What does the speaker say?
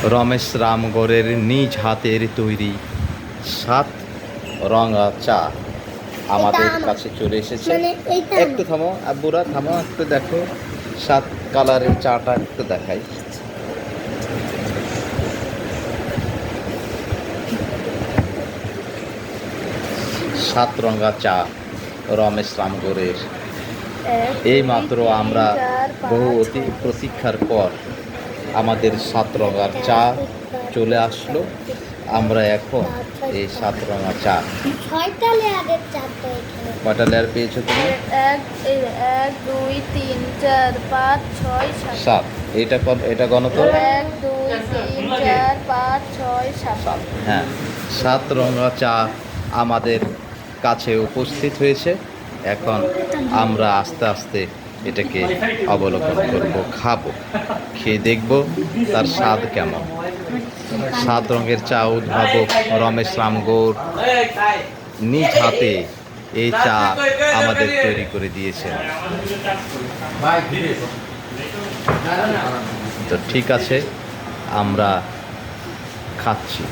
রমেশ রামগড়ের নিজ হাতের তৈরি 7 রঙা চা আমাদের কাছে চলে এসেছে। একটু থামো আব্বুরা, থামো একটু দেখো 7 কালারের চাটা একটু দেখাই। সাত রঙা চা রমেশ রামগড়ের। এই মাত্র আমরা বহু অতি প্রতীক্ষার পর আমাদের 7 রঙার চা চলে আসলো। আমরা এখন এই 7 রঙা চা, 6টা লেয়ারের চাটা এখানে। কয়টা লেয়ার পেয়েছো তুমি? 1 2 3 4 5 6 7। এটা গণত 1 2 3 4 5 6 7। হ্যাঁ, 7 রঙা চা আমাদের কাছে উপস্থিত হয়েছে। এখন আমরা আস্তে আস্তে এটাকে অবলোকন করব, খাবো, খেয়ে দেখব তার স্বাদ কেমন। 7 রঙের চা উদ্ভাবক রমেশ রামগড় নিজ হাতে এই চা আমাদের তৈরি করে দিয়েছেন। তো ঠিক আছে, আমরা খাচ্ছি।